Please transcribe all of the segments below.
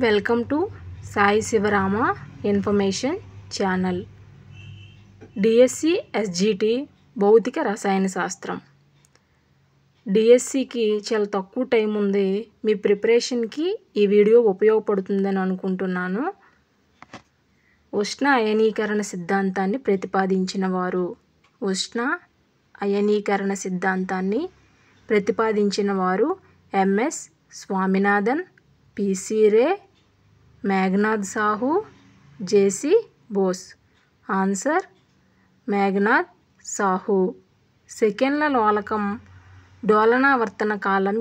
Welcome to Sai Shivarama information channel. DSC SGT భౌతిక రసాయన శాస్త్రం. డిఎస్సికి చాలా తక్కువ టైం ఉంది. మీ ప్రిపరేషన్కి ఈ వీడియో ఉపయోగపడుతుందని అనుకుంటున్నాను. ఉష్ణ అయనీకరణ సిద్ధాంతాన్ని ప్రతిపాదించిన వారు ఎంఎస్ స్వామినాథన్, పిసి రే, మేఘనాథ్ సాహు, జేసి బోస్. ఆన్సర్ మేఘనాథ్ సాహు. సెకండ్ల లోలకం డోలనావర్తన కాలం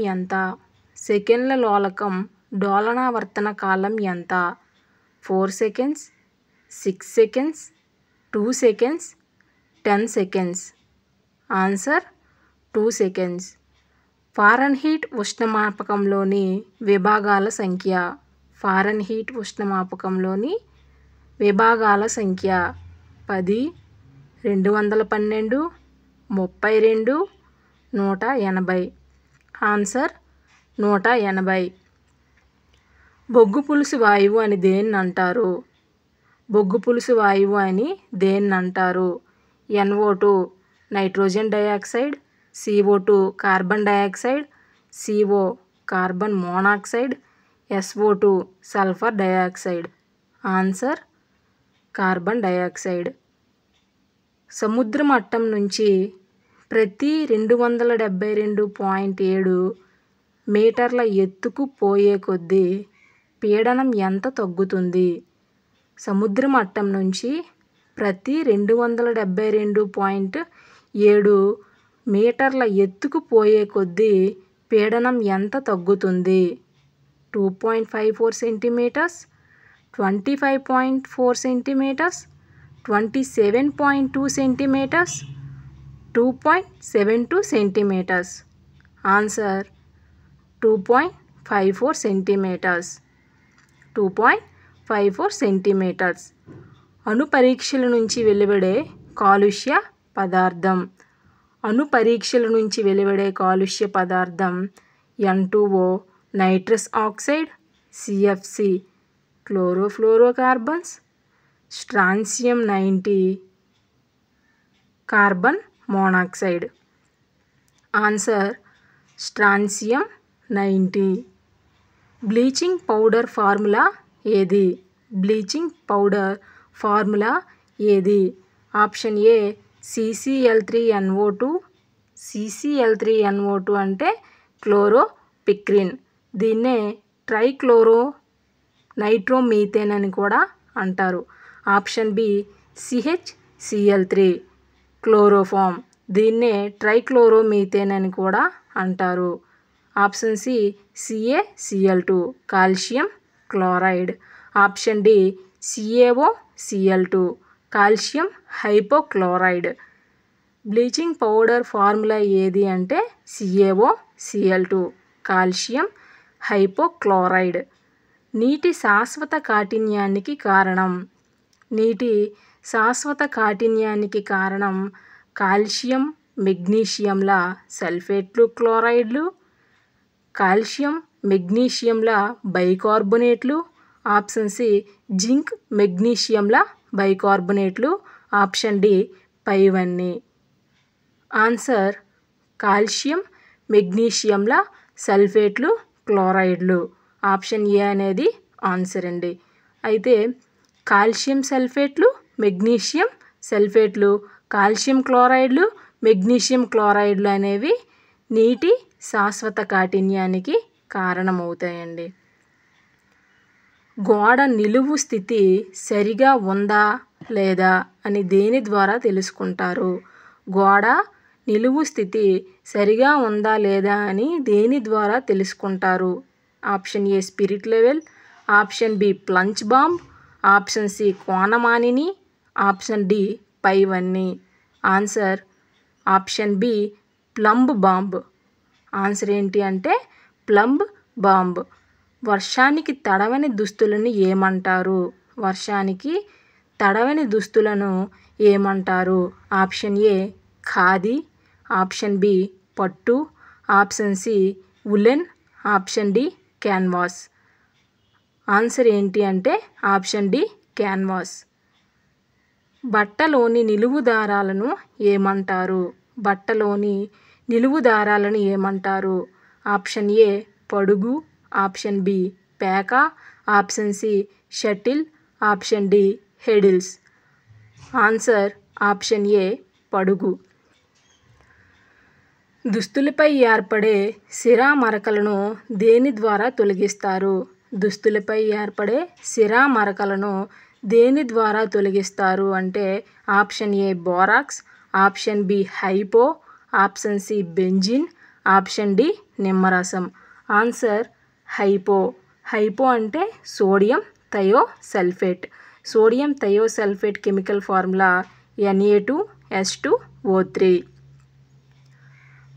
ఎంత? 4 seconds, 6 seconds, 2 seconds, 10 seconds. Answer 2 seconds. Fahrenheit ఉష్ణమాపకంలోని విభాగాల సంఖ్య. 10, 212, 32, 180. ఆన్సర్ 180. బొగ్గు పులుసు వాయువు అని దేన్ని అంటారు? NO2 nitrogen dioxide, CO2 carbon dioxide, CO carbon monoxide, SO2 sulphur dioxide. Answer carbon dioxide. సముద్ర మట్టం నుంచి ప్రతి 272.7 మీటర్ల ఎత్తుకు పోయే కొద్దీ పీడనం ఎంత తగ్గుతుంది? సముద్ర మట్టం నుంచి ప్రతి 272.7 మీటర్ల ఎత్తుకు పోయే కొద్దీ పీడనం ఎంత తగ్గుతుంది? 2.54 centimetres, 25.4 centimetres, 27.2 centimetres, 2.72 centimetres. Answer 2.54 centimetres. 2.54 centimetres. అణు పరీక్షల నుంచి వెలువడే కాలుష్య పదార్థం. N2O nitrous oxide, CFC chlorofluorocarbons, strontium 90 carbon monoxide. Answer strontium 90. Bleaching powder formula ఏది? Option A CCl3NO2. CCl3NO2 అంటే క్లోరోపిక్రిన్. దీన్నే ట్రైక్లోరో నైట్రోమీథేన్ అని కూడా అంటారు. Option B CHCl3 chloroform. దీన్నే ట్రైక్లోరోమీథేన్ అని కూడా అంటారు. Option C CaCl2 calcium chloride. Option D CaOCl2 calcium hypochloride. Bleaching powder formula ఏది అంటే CaOCl2 కాల్షియం హైపోక్లోరైడ్. నీటి శాశ్వత కాఠిన్యానికి కారణం కాల్షియం మెగ్నీషియంల సల్ఫేట్లు క్లోరైడ్లు, కాల్షియం మెగ్నీషియంల బైకార్బోనేట్లు. ఆప్షన్ సి జింక్ మెగ్నీషియంల బైకార్బోనేట్లు. ఆప్షన్ డి పైవన్నీ. ఆన్సర్ కాల్షియం మెగ్నీషియంల సల్ఫేట్లు క్లోరైడ్లు. ఆప్షన్ ఏ అనేది ఆన్సర్ అండి. అయితే కాల్షియం సల్ఫేట్లు, మెగ్నీషియం సల్ఫేట్లు, కాల్షియం క్లోరైడ్లు, మెగ్నీషియం క్లోరైడ్లు అనేవి నీటి శాశ్వత కాఠిన్యానికి కారణమవుతాయండి. గోడ నిలువు స్థితి సరిగా ఉందా లేదా అని దేని ద్వారా తెలుసుకుంటారు? గోడ నిలువు స్థితి సరిగా ఉందా లేదా అని దేని ద్వారా తెలుసుకుంటారు? Option A spirit level, option B plumb bomb, option C కోణమానిని, ఆప్షన్ డి పైవన్నీ. Answer option B plumb bomb. Answer ఏంటి అంటే ప్లంబ్ బాంబ్. వర్షానికి తడవని దుస్తులను ఏమంటారు? Option A khadi, option B పట్టు, option C woollen, option D canvas. Answer ఏంటి అంటే ఆప్షన్ డి క్యాన్వాస్. బట్టలోని నిలువు దారాలను ఏమంటారు? బట్టలోని నిలువు దారాలను ఏమంటారు? ఆప్షన్ ఏ పడుగు, ఆప్షన్ బి పేక, option C shuttle, option D heddles. Answer option A పడుగు. దుస్తులపై ఏర్పడే సిరా మరకలను దేని ద్వారా తొలగిస్తారు? దుస్తులపై ఏర్పడే సిరా మరకలను దేని ద్వారా తొలగిస్తారు అంటే option A borax, option B hypo, option C benzene, option D నిమ్మరసం. Answer hypo. హైపో అంటే sodium thiosulphate. Sodium thiosulphate chemical formula Na2H2O3.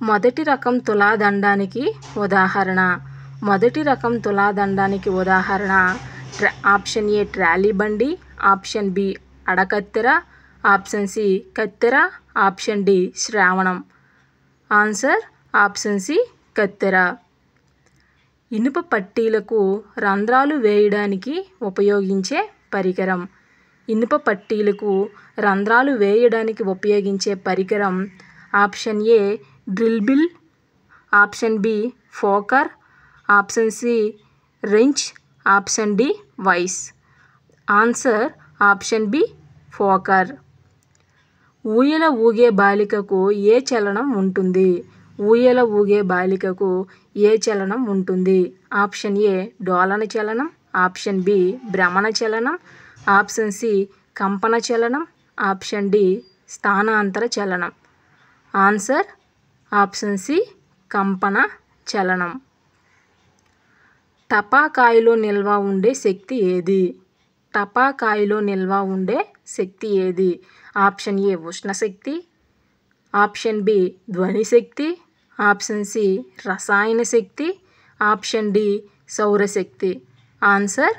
మొదటి రకం తులాదండానికి ఉదాహరణ. మొదటి రకం తులాదండానికి ఉదాహరణ ఆప్షన్ ఏ ట్రాలీ బండి, ఆప్షన్ బి అడకత్తెర, ఆప్షన్ సి కత్తెర, ఆప్షన్ డి శ్రావణం. ఆన్సర్ ఆప్షన్ సి కత్తెర. ఇనుప పట్టీలకు రంధ్రాలు వేయడానికి ఉపయోగించే పరికరం. ఇనుప పట్టీలకు రంధ్రాలు వేయడానికి ఉపయోగించే పరికరం option A drill bit, option B poker, option C wrench, option D vice. Answer option B poker. ఊయల ఊగే బాలికకు ఏ చలనం ఉంటుంది? ఊయల ఊగే బాలికకు ఏ చలనం ఉంటుంది? ఆప్షన్ ఏ డోలన చలనం, ఆప్షన్ బి భ్రమణ చలనం, ఆప్షన్ సి కంపన చలనం, ఆప్షన్ డి స్థానాంతర చలనం. ఆన్సర్ ఆప్షన్ సి కంపన చలనం. టపాకాయలో నిల్వ ఉండే శక్తి ఏది? టపాకాయలో నిల్వ ఉండే శక్తి ఏది? ఆప్షన్ ఏ ఉష్ణశక్తి, ఆప్షన్ బి ధ్వని శక్తి, ఆప్షన్ సి రసాయన శక్తి, ఆప్షన్ డి సౌరశక్తి. ఆన్సర్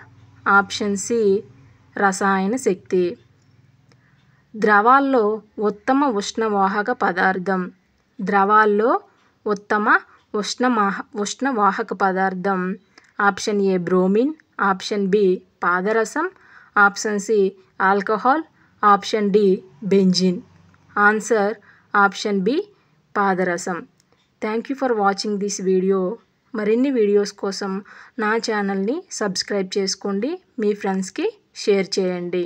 ఆప్షన్ సి రసాయన శక్తి. ద్రవాల్లో ఉత్తమ ఉష్ణవాహక పదార్థం. ద్రవాల్లో ఉత్తమ ఉష్ణవాహక పదార్థం option A bromine, option B పాదరసం, option C alcohol, option D benzene. Answer option B పాదరసం. Thank you for watching this video. మరిన్ని వీడియోస్ కోసం నా ఛానల్ని సబ్స్క్రైబ్ చేసుకోండి, మీ ఫ్రెండ్స్కి షేర్ చేయండి.